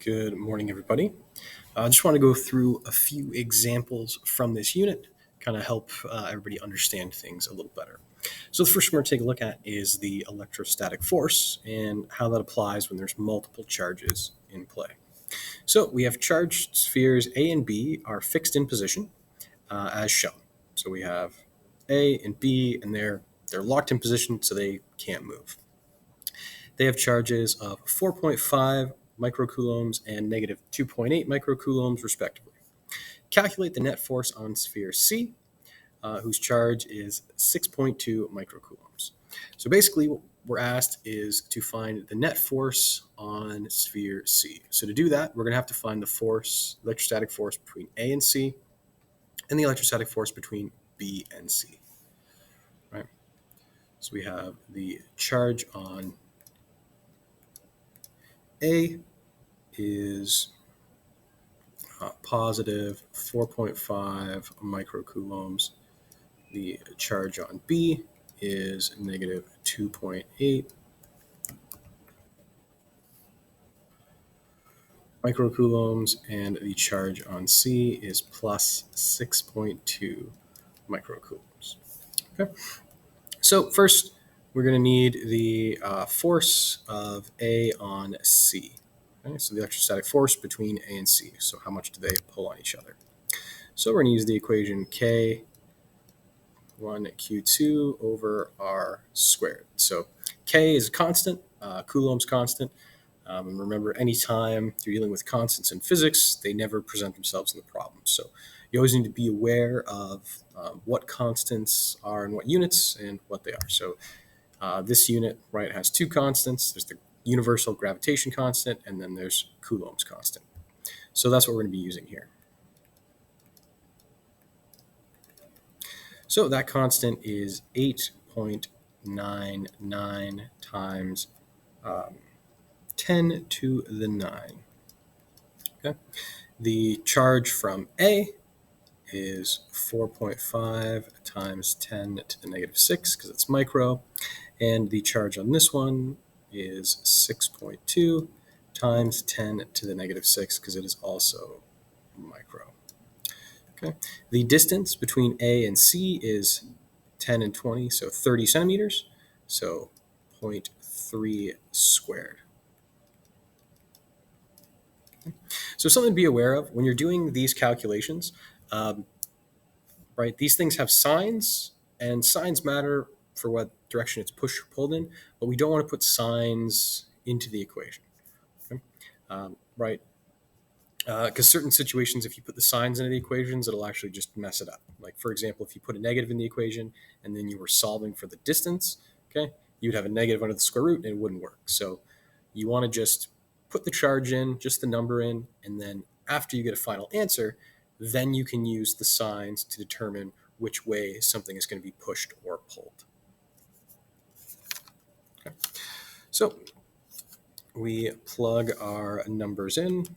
Good morning, everybody. I just want to go through a few examples from this unit, kind of help everybody understand things a little better. So the first one we're going to take a look at is the electrostatic force and how that applies when there's multiple charges in play. So we have charged spheres A and B are fixed in position as shown. So we have A and B, and they're locked in position, so they can't move. They have charges of 4.5 microcoulombs and negative 2.8 microcoulombs, respectively. Calculate the net force on sphere C, whose charge is 6.2 microcoulombs. So basically, what we're asked is to find the net force on sphere C. So to do that, we're going to have to find the force, electrostatic force between A and C, and the electrostatic force between B and C. Right. So we have the charge on A is positive 4.5 microcoulombs. The charge on B is negative 2.8 microcoulombs, and the charge on C is plus 6.2 microcoulombs. Okay. So first, we're going to need the force of A on C. Okay, so the electrostatic force between A and C. So how much do they pull on each other? So we're going to use the equation K 1 Q2 over R squared. So K is a constant, Coulomb's constant. And remember, anytime you're dealing with constants in physics, they never present themselves in the problem. So you always need to be aware of what constants are in what units and what they are. So this unit, right, has two constants. There's the universal gravitation constant, and then there's Coulomb's constant. So that's what we're going to be using here. So that constant is 8.99 times 10 to the 9. Okay. The charge from A is 4.5 times 10 to the negative 6 because it's micro. And the charge on this one is 6.2 times 10 to the negative 6 because it is also micro. Okay. The distance between A and C is 10 and 20, so 30 centimeters, so 0.3 squared. Okay. So something to be aware of when you're doing these calculations, right? These things have signs, and signs matter for what direction it's pushed or pulled in, but we don't want to put signs into the equation, okay? Right? Because certain situations, if you put the signs into the equations, it'll actually just mess it up. Like, for example, if you put a negative in the equation and then you were solving for the distance, okay, you'd have a negative under the square root and it wouldn't work. So you want to just put the charge in, just the number in, and then after you get a final answer, then you can use the signs to determine which way something is going to be pushed or pulled. Okay. So we plug our numbers in.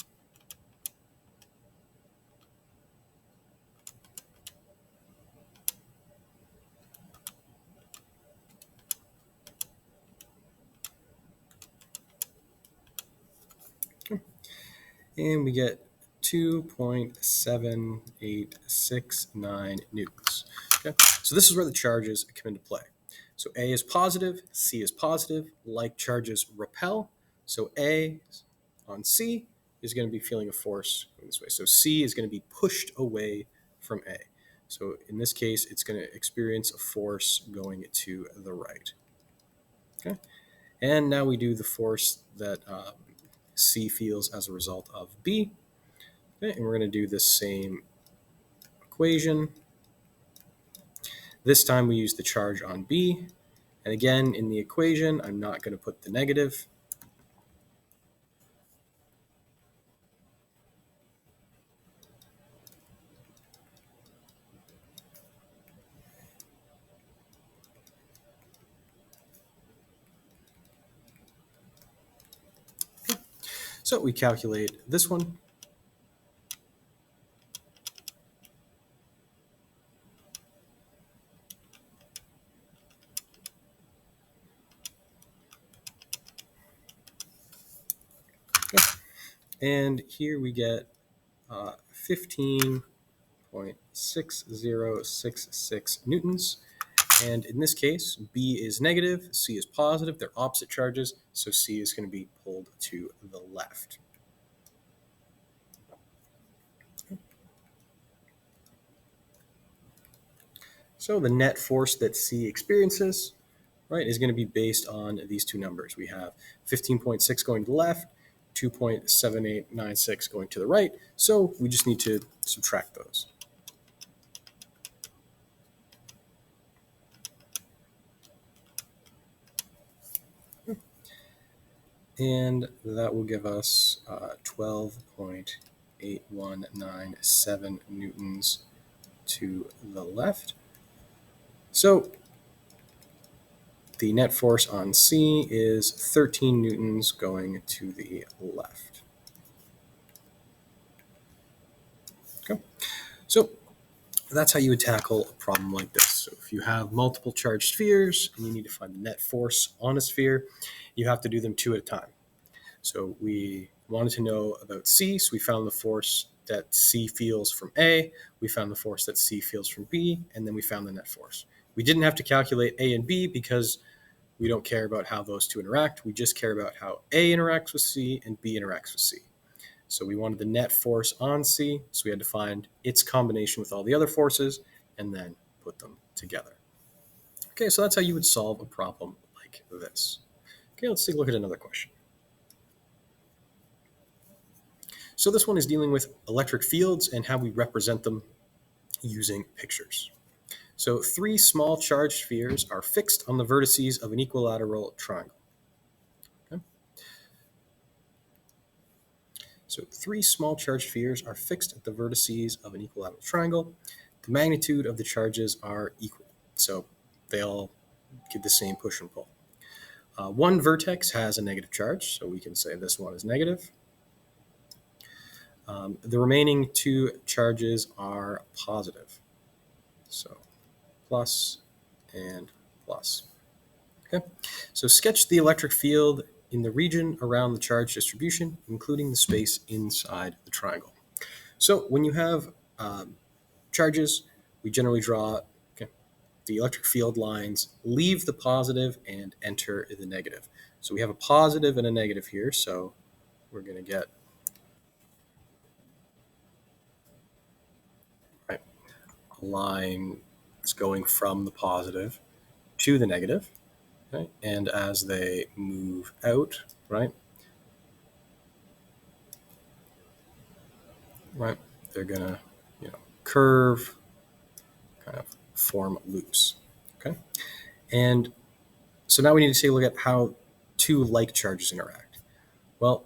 And we get 2.7869 newtons. Okay, so this is where the charges come into play. So A is positive, C is positive, like charges repel. So A on C is going to be feeling a force going this way. So C is going to be pushed away from A. So in this case, it's going to experience a force going to the right. Okay, and now we do the force that C feels as a result of B. Okay, and we're going to do this same equation. This time we use the charge on B. And again, in the equation, I'm not going to put the negative. So we calculate this one. Okay. And here we get 15.6066 newtons. And in this case, B is negative, C is positive. They're opposite charges, so C is going to be pulled to the left. So the net force that C experiences, right, is going to be based on these two numbers. We have 15.6 going to the left, 2.7896 going to the right. So we just need to subtract those. And that will give us 12.8197 newtons to the left. So the net force on C is 13 newtons going to the left. Okay. So that's how you would tackle a problem like this. So if you have multiple charged spheres and you need to find the net force on a sphere, you have to do them two at a time. So we wanted to know about C, so we found the force that C feels from A, we found the force that C feels from B, and then we found the net force. We didn't have to calculate A and B because we don't care about how those two interact. We just care about how A interacts with C and B interacts with C. So we wanted the net force on C, so we had to find its combination with all the other forces and then put them together. Okay, so that's how you would solve a problem like this. Okay, let's take a look at another question. So this one is dealing with electric fields and how we represent them using pictures. So three small charged spheres are fixed on the vertices of an equilateral triangle. Okay. So three small charged spheres are fixed at the vertices of an equilateral triangle. The magnitude of the charges are equal, so they all give the same push and pull. One vertex has a negative charge, so we can say this one is negative. The remaining two charges are positive, so plus and plus. Okay, so sketch the electric field in the region around the charge distribution, including the space inside the triangle. So when you have charges, we generally draw the electric field lines, leave the positive and enter the negative. So we have a positive and a negative here, so we're going to get a line that's going from the positive to the negative. Okay? And as they move out, right, they're gonna, curve, kind of form loops. Okay, and so now we need to take a look at how two like charges interact. Well,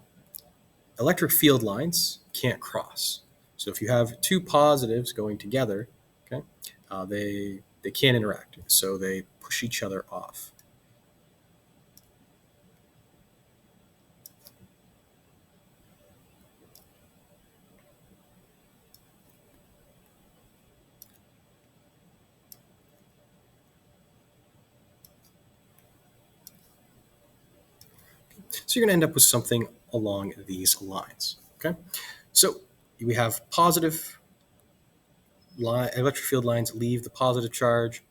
electric field lines can't cross. So if you have two positives going together, okay, they can't interact. So they push each other off. So you're going to end up with something along these lines. Okay, so we have positive electric field lines leave the positive charge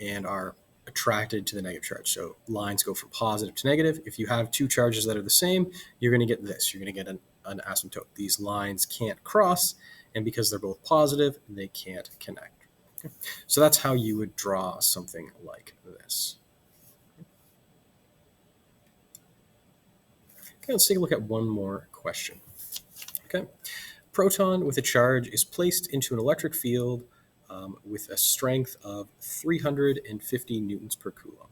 and are attracted to the negative charge. So lines go from positive to negative. If you have two charges that are the same, you're going to get this. You're going to get an asymptote. These lines can't cross, and because they're both positive, they can't connect. Okay? So that's how you would draw something like this. Okay, let's take a look at one more question. Okay, proton with a charge is placed into an electric field with a strength of 350 newtons per coulomb.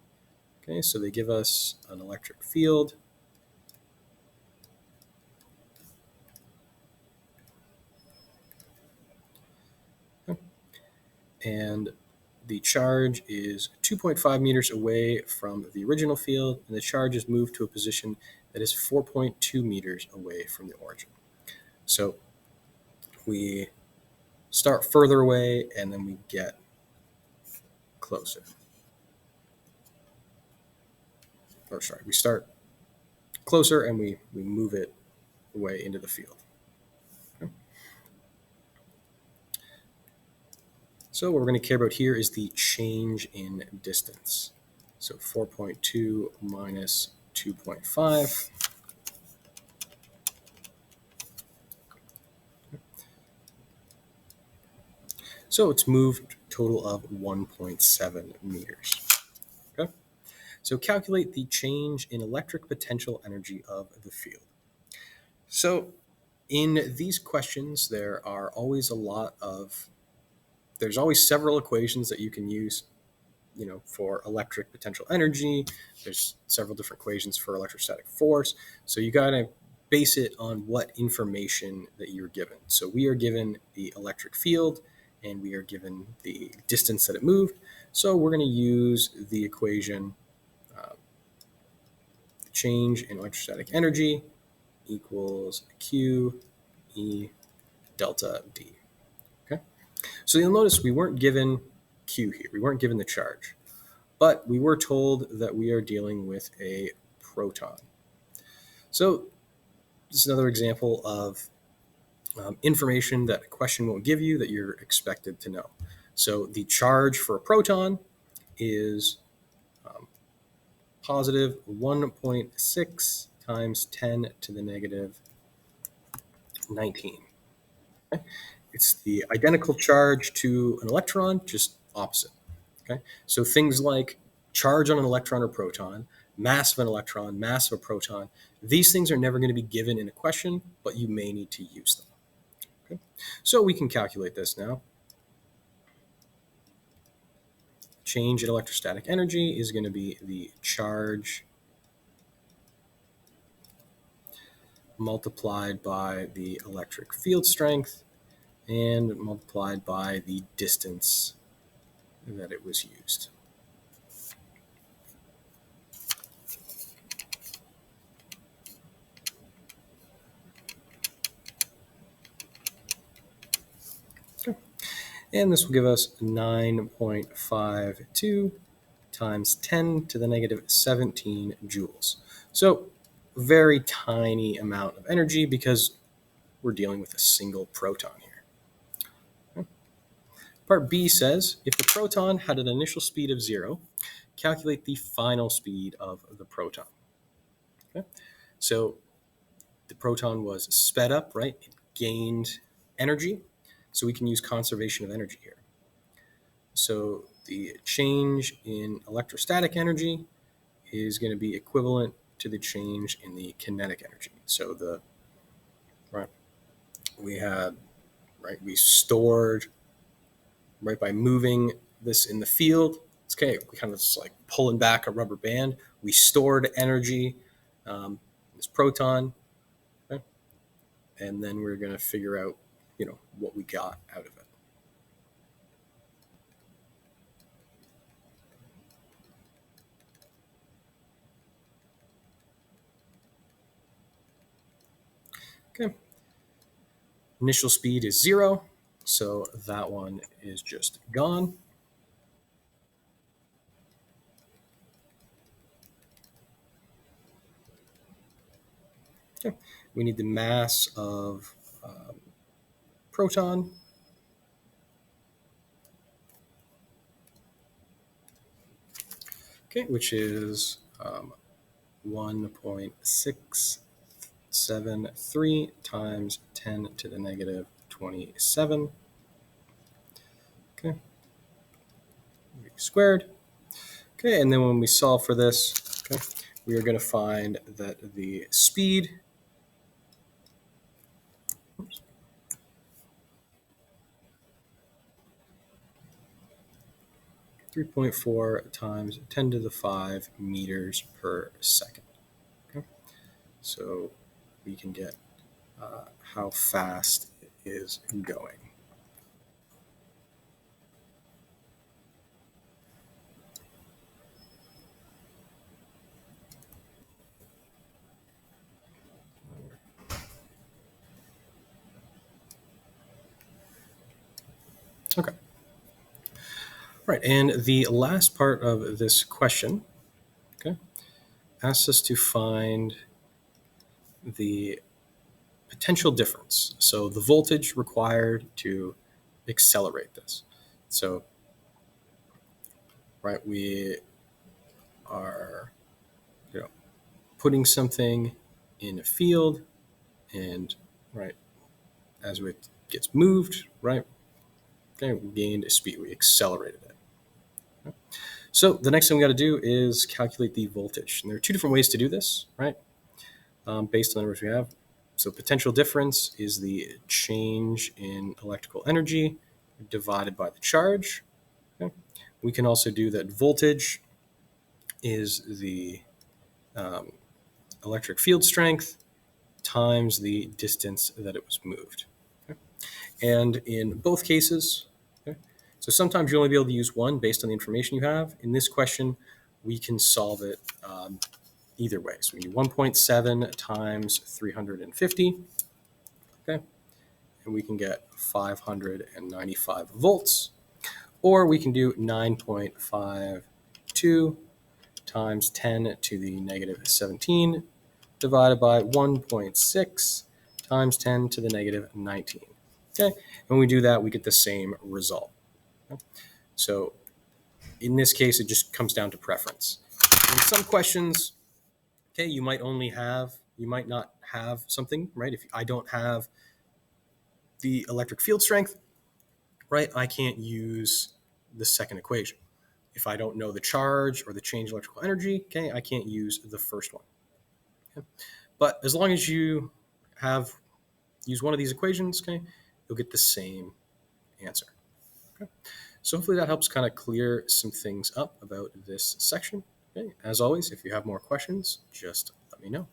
Okay, so they give us an electric field. Okay. And the charge is 2.5 meters away from the original field, and the charge is moved to a position that is 4.2 meters away from the origin. So we start further away, and then we get closer. Or sorry, we start closer and we move it way into the field. Okay. So what we're going to care about here is the change in distance. So 4.2 minus 2.5. So it's moved a total of 1.7 meters. Okay. So calculate the change in electric potential energy of the field. So in these questions, there's always several equations that you can use, for electric potential energy. There's several different equations for electrostatic force. So you got to base it on what information that you're given. So we are given the electric field and we are given the distance that it moved. So we're going to use the equation, the change in electrostatic energy equals Q E delta D. Okay. So you'll notice we weren't given Q here. We weren't given the charge, but we were told that we are dealing with a proton. So this is another example of information that a question won't give you that you're expected to know. So the charge for a proton is positive 1.6 times 10 to the negative 19. Okay? It's the identical charge to an electron, just opposite. Okay? So things like charge on an electron or proton, mass of an electron, mass of a proton, these things are never going to be given in a question, but you may need to use them. Okay? So we can calculate this now. Change in electrostatic energy is going to be the charge multiplied by the electric field strength and multiplied by the distance that it was used. Okay. And this will give us 9.52 times 10 to the negative 17 joules. So very tiny amount of energy because we're dealing with a single proton here. Okay. Part B says, if the proton had an initial speed of 0, calculate the final speed of the proton. Okay. So the proton was sped up, right? It gained energy, so we can use conservation of energy here. So the change in electrostatic energy is going to be equivalent to the change in the kinetic energy. So we stored, right, by moving this in the field. It's okay. We kind of just like pulling back a rubber band. We stored energy, this proton, okay? And then we're going to figure out, what we got out of it. Okay. Initial speed is 0, so that one is just gone. Okay. We need the mass of proton. Okay, which is 1.673 times 10 to the negative 27. Okay, squared. Okay, and then when we solve for this, okay, we are going to find that the speed 3.4 times 10 to the 5 meters per second. Okay, so we can get how fast it is going. Okay. Right, and the last part of this question, okay, asks us to find the potential difference. So the voltage required to accelerate this. So, right, we are, putting something in a field, and right as it gets moved, right, okay, we gained a speed, we accelerated it. Okay. So the next thing we got to do is calculate the voltage, and there are two different ways to do this, right? Based on the numbers we have. So potential difference is the change in electrical energy divided by the charge. Okay. We can also do that voltage is the electric field strength times the distance that it was moved. Okay. And in both cases, okay, so sometimes you'll only be able to use one based on the information you have. In this question, we can solve it either way. So we do 1.7 times 350, okay, and we can get 595 volts. Or we can do 9.52 times 10 to the negative 17 divided by 1.6 times 10 to the negative 19. Okay, when we do that, we get the same result. Okay? So in this case, it just comes down to preference. In some questions, okay, you might not have something, right? If I don't have the electric field strength, right, I can't use the second equation. If I don't know the charge or the change in electrical energy, okay, I can't use the first one. Okay? But as long as you use one of these equations, okay, you'll get the same answer. Okay? So hopefully that helps kind of clear some things up about this section. Okay? As always, if you have more questions, just let me know.